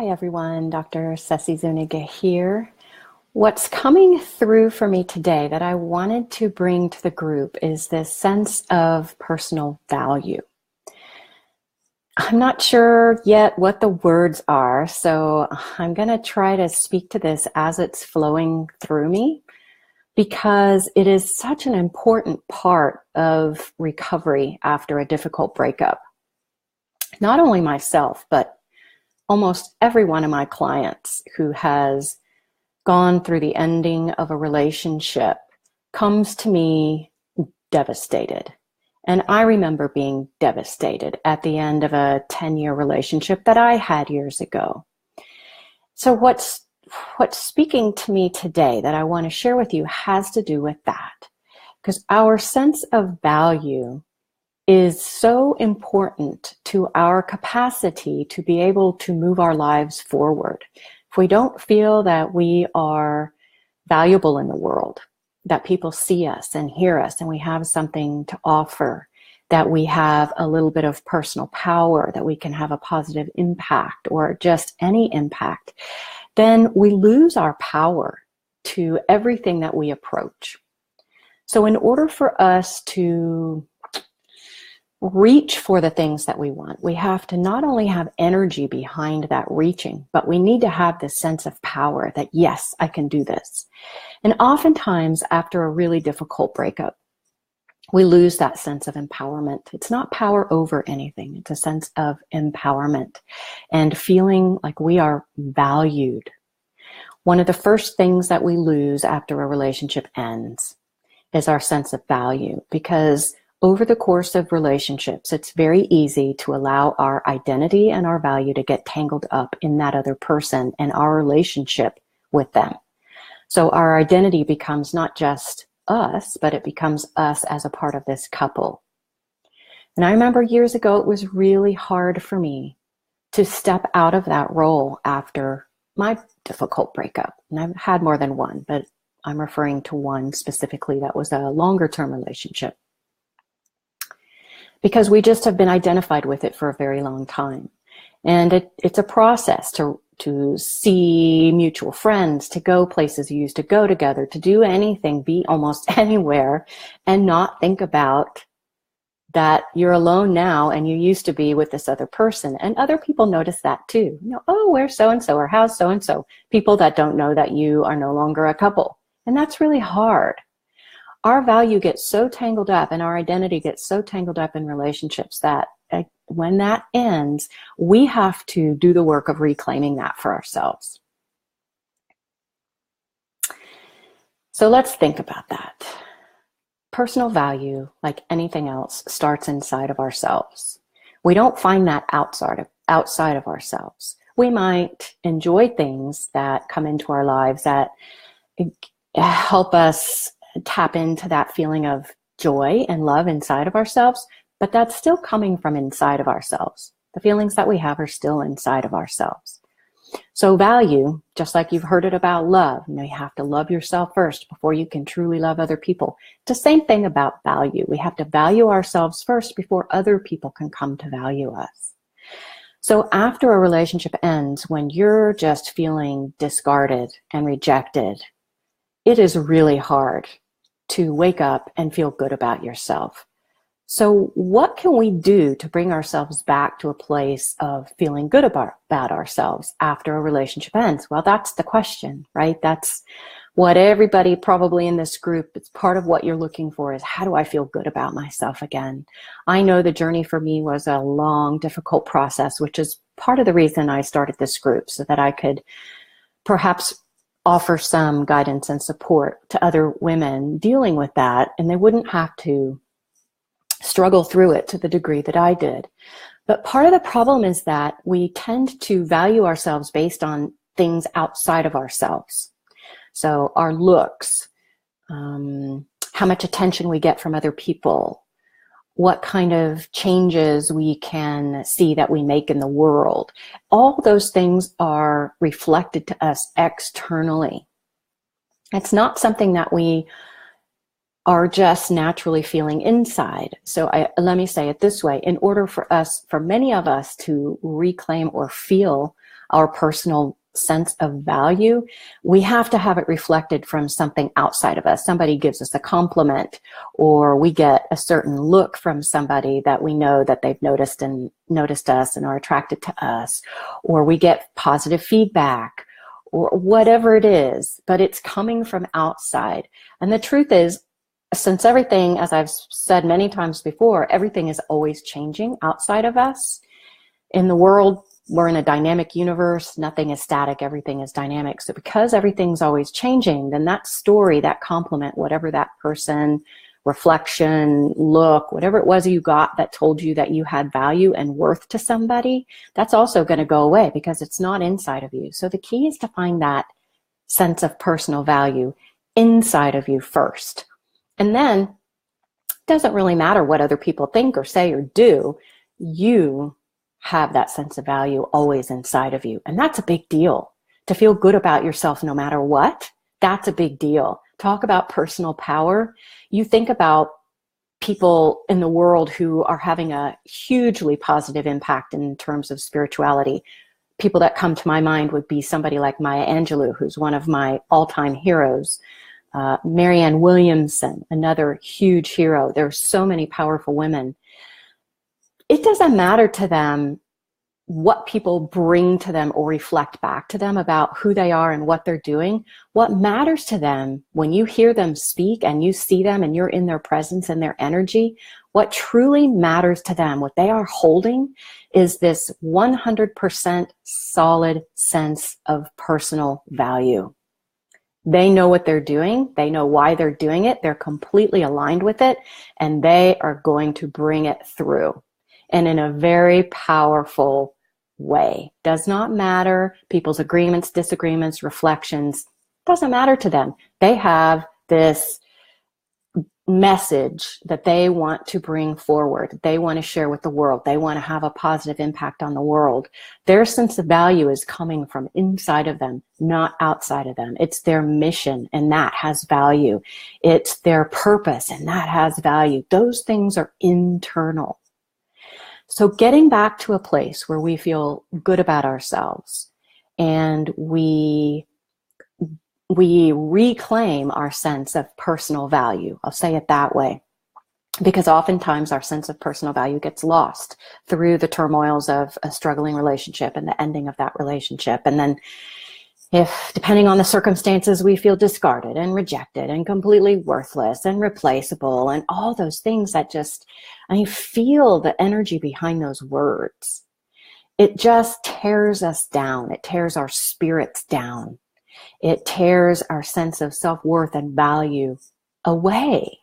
Hi everyone, Dr. Ceci Zuniga here. What's coming through for me today that I wanted to bring to the group is this sense of personal value. I'm not sure yet what the words are, so I'm going to try to speak to this as it's flowing through me because it is such an important part of recovery after a difficult breakup. Not only myself, but almost every one of my clients who has gone through the ending of a relationship comes to me devastated. And I remember being devastated at the end of a 10-year relationship that I had years ago. So what's speaking to me today that I want to share with you has to do with that. Because our sense of value is so important to our capacity to be able to move our lives forward. If we don't feel that we are valuable in the world, that people see us and hear us and we have something to offer, that we have a little bit of personal power, that we can have a positive impact or just any impact, then we lose our power to everything that we approach. So in order for us to reach for the things that we want, we have to not only have energy behind that reaching, but we need to have this sense of power that, yes, I can do this. And oftentimes after a really difficult breakup, we lose that sense of empowerment. It's not power over anything. It's a sense of empowerment and feeling like we are valued. One of the first things that we lose after a relationship ends is our sense of value, because over the course of relationships, it's very easy to allow our identity and our value to get tangled up in that other person and our relationship with them. So our identity becomes not just us, but it becomes us as a part of this couple. And I remember years ago, it was really hard for me to step out of that role after my difficult breakup. And I've had more than one, but I'm referring to one specifically that was a longer term relationship. Because we just have been identified with it for a very long time. And it's a process to see mutual friends, to go places you used to go together, to do anything, be almost anywhere, and not think about that you're alone now and you used to be with this other person. And other people notice that too. You know, oh, where's so-and-so, or how's so-and-so? People that don't know that you are no longer a couple. And that's really hard. Our value gets so tangled up and our identity gets so tangled up in relationships that when that ends, we have to do the work of reclaiming that for ourselves. So let's think about that. Personal value, like anything else, starts inside of ourselves. We don't find that outside of ourselves. We might enjoy things that come into our lives that help us tap into that feeling of joy and love inside of ourselves, but that's still coming from inside of ourselves. The feelings that we have are still inside of ourselves. So value, just like you've heard it about love, you have to love yourself first before you can truly love other people. It's the same thing about value. We have to value ourselves first before other people can come to value us. So after a relationship ends, when you're just feeling discarded and rejected, it is really hard to wake up and feel good about yourself. So what can we do to bring ourselves back to a place of feeling good about ourselves after a relationship ends? Well, that's the question, right? That's what everybody probably in this group, it's part of what you're looking for, is how do I feel good about myself again? I know the journey for me was a long, difficult process, which is part of the reason I started this group, so that I could perhaps offer some guidance and support to other women dealing with that, and they wouldn't have to struggle through it to the degree that I did. But part of the problem is that we tend to value ourselves based on things outside of ourselves. So our looks, how much attention we get from other people, what kind of changes we can see that we make in the world. All those things are reflected to us externally. It's not something that we are just naturally feeling inside. So let me say it this way. In order for many of us to reclaim or feel our personal sense of value, we have to have it reflected from something outside of us. Somebody gives us a compliment, or we get a certain look from somebody that we know that they've noticed us and are attracted to us, or we get positive feedback, or whatever it is, but it's coming from outside. And the truth is, since everything, as I've said many times before, everything is always changing outside of us. In the world, we're in a dynamic universe. Nothing is static. Everything is dynamic. So because everything's always changing, then that story, that compliment, whatever that person, reflection, look, whatever it was you got that told you that you had value and worth to somebody, that's also going to go away because it's not inside of you. So the key is to find that sense of personal value inside of you first. And then it doesn't really matter what other people think or say or do. You have that sense of value always inside of you. And that's a big deal. To feel good about yourself no matter what, that's a big deal. Talk about personal power. You think about people in the world who are having a hugely positive impact in terms of spirituality. People that come to my mind would be somebody like Maya Angelou, who's one of my all-time heroes. Marianne Williamson, another huge hero. There are so many powerful women. It doesn't matter to them what people bring to them or reflect back to them about who they are and what they're doing. What matters to them when you hear them speak and you see them and you're in their presence and their energy, what truly matters to them, what they are holding, is this 100% solid sense of personal value. They know what they're doing. They know why they're doing it. They're completely aligned with it, and they are going to bring it through. And in a very powerful way. Does not matter people's agreements, disagreements, reflections. Doesn't matter to them. They have this message that they want to bring forward. They want to share with the world. They want to have a positive impact on the world. Their sense of value is coming from inside of them, not outside of them. It's their mission, and that has value. It's their purpose, and that has value. Those things are internal. So getting back to a place where we feel good about ourselves and we reclaim our sense of personal value. I'll say it that way, because oftentimes our sense of personal value gets lost through the turmoils of a struggling relationship and the ending of that relationship. And then if, depending on the circumstances, we feel discarded and rejected and completely worthless and replaceable and all those things that just, feel the energy behind those words. It just tears us down. It tears our spirits down. It tears our sense of self-worth and value away.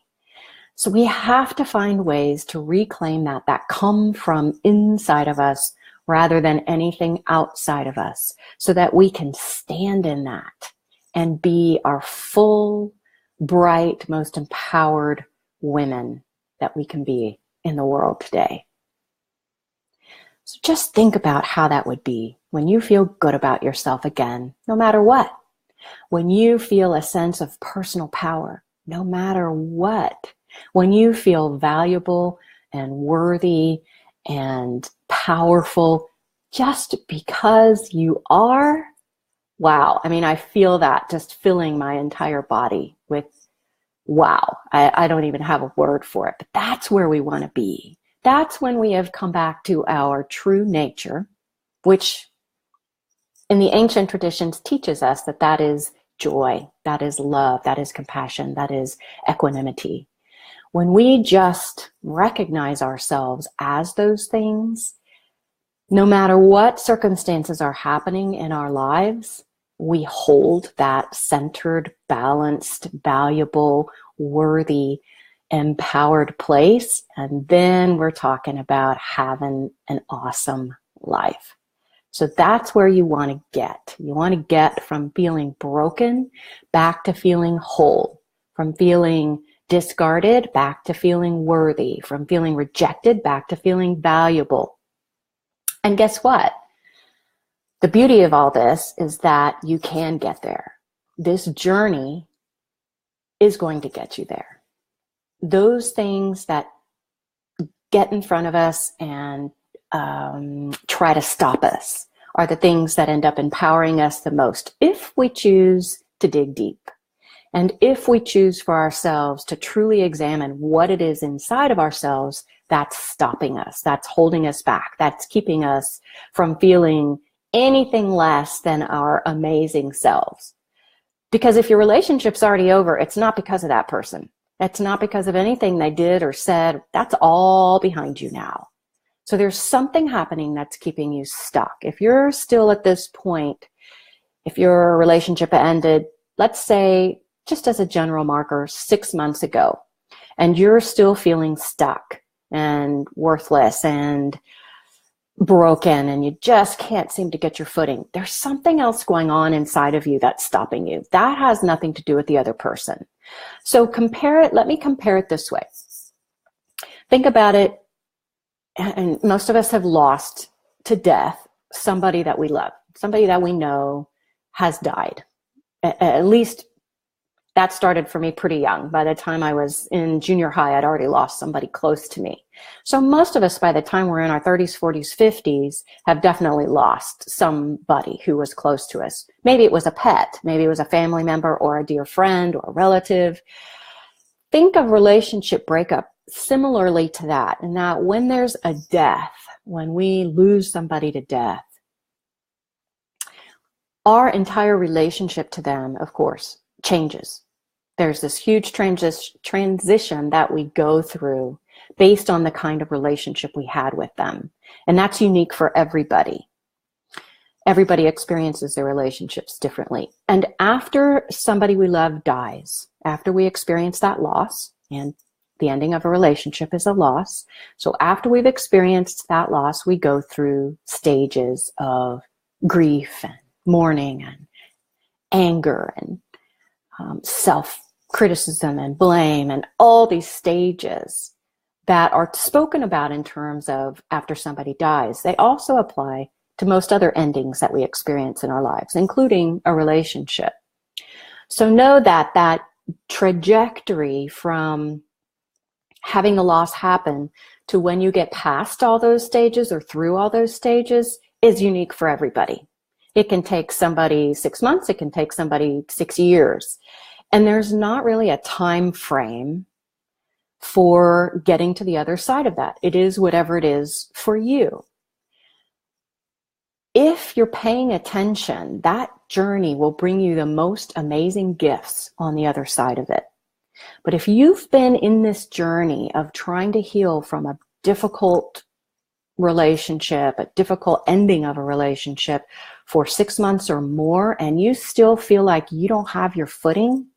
So we have to find ways to reclaim that come from inside of us rather than anything outside of us, so that we can stand in that and be our full, bright, most empowered women that we can be in the world today. So just think about how that would be when you feel good about yourself again, no matter what. When you feel a sense of personal power, no matter what. When you feel valuable and worthy and powerful just because you are. Wow. I feel that just filling my entire body with wow. I don't even have a word for it, but that's where we want to be. That's when we have come back to our true nature, which in the ancient traditions teaches us that is joy, that is love, that is compassion, that is equanimity. When we just recognize ourselves as those things, no matter what circumstances are happening in our lives, we hold that centered, balanced, valuable, worthy, empowered place. And then we're talking about having an awesome life. So that's where you want to get. You want to get from feeling broken back to feeling whole, from feeling discarded back to feeling worthy, from feeling rejected back to feeling valuable. And guess what? The beauty of all this is that you can get there. This journey is going to get you there. Those things that get in front of us and try to stop us are the things that end up empowering us the most if we choose to dig deep. And if we choose for ourselves to truly examine what it is inside of ourselves that's stopping us, that's holding us back, that's keeping us from feeling anything less than our amazing selves. Because if your relationship's already over, it's not because of that person. It's not because of anything they did or said. That's all behind you now. So there's something happening that's keeping you stuck. If you're still at this point, if your relationship ended, let's say, just as a general marker, 6 months ago, and you're still feeling stuck and worthless and broken, and you just can't seem to get your footing, there's something else going on inside of you that's stopping you. That has nothing to do with the other person. So let me compare it this way. Think about it, and most of us have lost to death somebody that we love, somebody that we know has died. At least that started for me pretty young. By the time I was in junior high, I'd already lost somebody close to me. So most of us, by the time we're in our 30s, 40s, 50s, have definitely lost somebody who was close to us. Maybe it was a pet, maybe it was a family member or a dear friend or a relative. Think of relationship breakup similarly to that, and that when there's a death, when we lose somebody to death, our entire relationship to them, of course, changes. There's this huge transition that we go through based on the kind of relationship we had with them. And that's unique for everybody. Everybody experiences their relationships differently. And after somebody we love dies, after we experience that loss, and the ending of a relationship is a loss. So after we've experienced that loss, we go through stages of grief and mourning and anger and self-criticism and blame, and all these stages that are spoken about in terms of after somebody dies. They also apply to most other endings that we experience in our lives, including a relationship. So know that that trajectory from having the loss happen to when you get past all those stages or through all those stages is unique for everybody. It can take somebody 6 months, it can take somebody 6 years. And there's not really a time frame for getting to the other side of that. It is whatever it is for you. If you're paying attention, that journey will bring you the most amazing gifts on the other side of it. But if you've been in this journey of trying to heal from a difficult relationship, a difficult ending of a relationship for 6 months or more, and you still feel like you don't have your footing,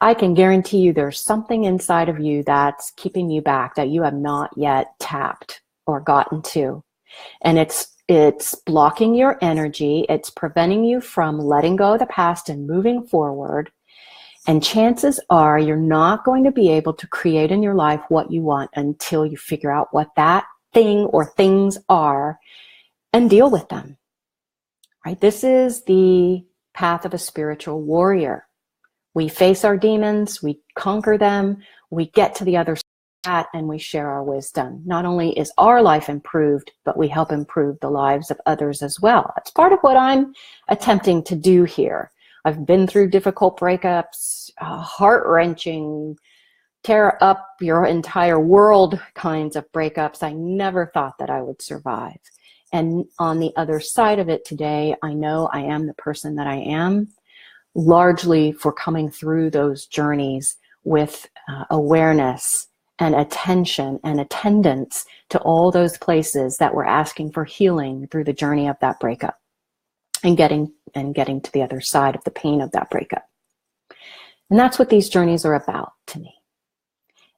I can guarantee you there's something inside of you that's keeping you back that you have not yet tapped or gotten to. And it's blocking your energy. It's preventing you from letting go of the past and moving forward. And chances are you're not going to be able to create in your life what you want until you figure out what that thing or things are and deal with them. Right? This is the path of a spiritual warrior. We face our demons, we conquer them, we get to the other side, and we share our wisdom. Not only is our life improved, but we help improve the lives of others as well. That's part of what I'm attempting to do here. I've been through difficult breakups, heart-wrenching, tear up your entire world kinds of breakups. I never thought that I would survive. And on the other side of it today, I know I am the person that I am, largely for coming through those journeys with awareness and attention and attendance to all those places that were asking for healing through the journey of that breakup and getting to the other side of the pain of that breakup. And that's what these journeys are about to me.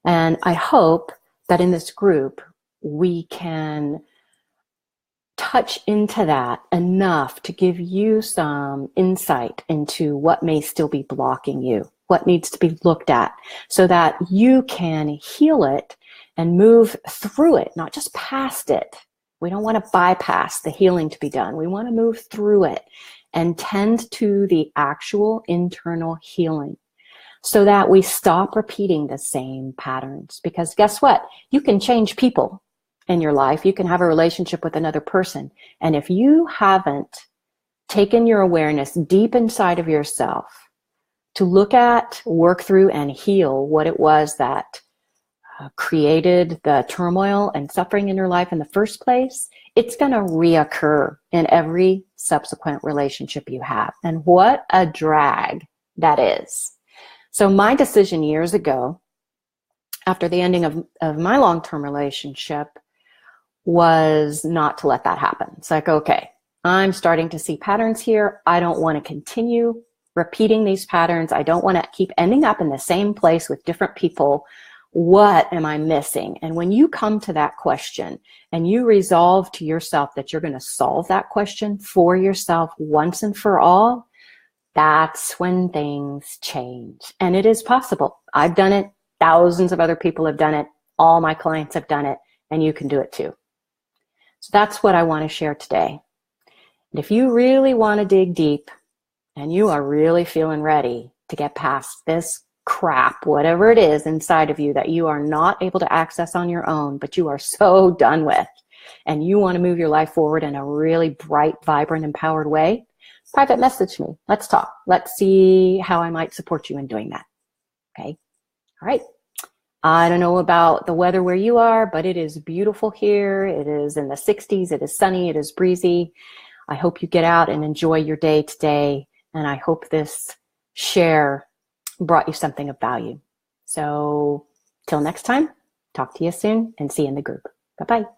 And I hope that in this group, we can touch into that enough to give you some insight into what may still be blocking you, what needs to be looked at, so that you can heal it and move through it, not just past it. We don't want to bypass the healing to be done. We want to move through it and tend to the actual internal healing so that we stop repeating the same patterns. Because guess what? You can change people. in your life. You can have a relationship with another person. And if you haven't taken your awareness deep inside of yourself to look at, work through, and heal what it was that created the turmoil and suffering in your life in the first place, it's going to reoccur in every subsequent relationship you have. And what a drag that is. So my decision years ago, after the ending of my long-term relationship, was not to let that happen. It's like, okay, I'm starting to see patterns here. I don't want to continue repeating these patterns. I don't want to keep ending up in the same place with different people. What am I missing? And when you come to that question and you resolve to yourself that you're going to solve that question for yourself once and for all, that's when things change. And it is possible. I've done it. Thousands of other people have done it. All my clients have done it, and you can do it too. So that's what I want to share today. And if you really want to dig deep and you are really feeling ready to get past this crap, whatever it is inside of you that you are not able to access on your own, but you are so done with, and you want to move your life forward in a really bright, vibrant, empowered way, private message me. Let's talk. Let's see how I might support you in doing that. Okay. All right. I don't know about the weather where you are, but it is beautiful here. It is in the 60s. It is sunny. It is breezy. I hope you get out and enjoy your day today. And I hope this share brought you something of value. So till next time, talk to you soon and see you in the group. Bye-bye.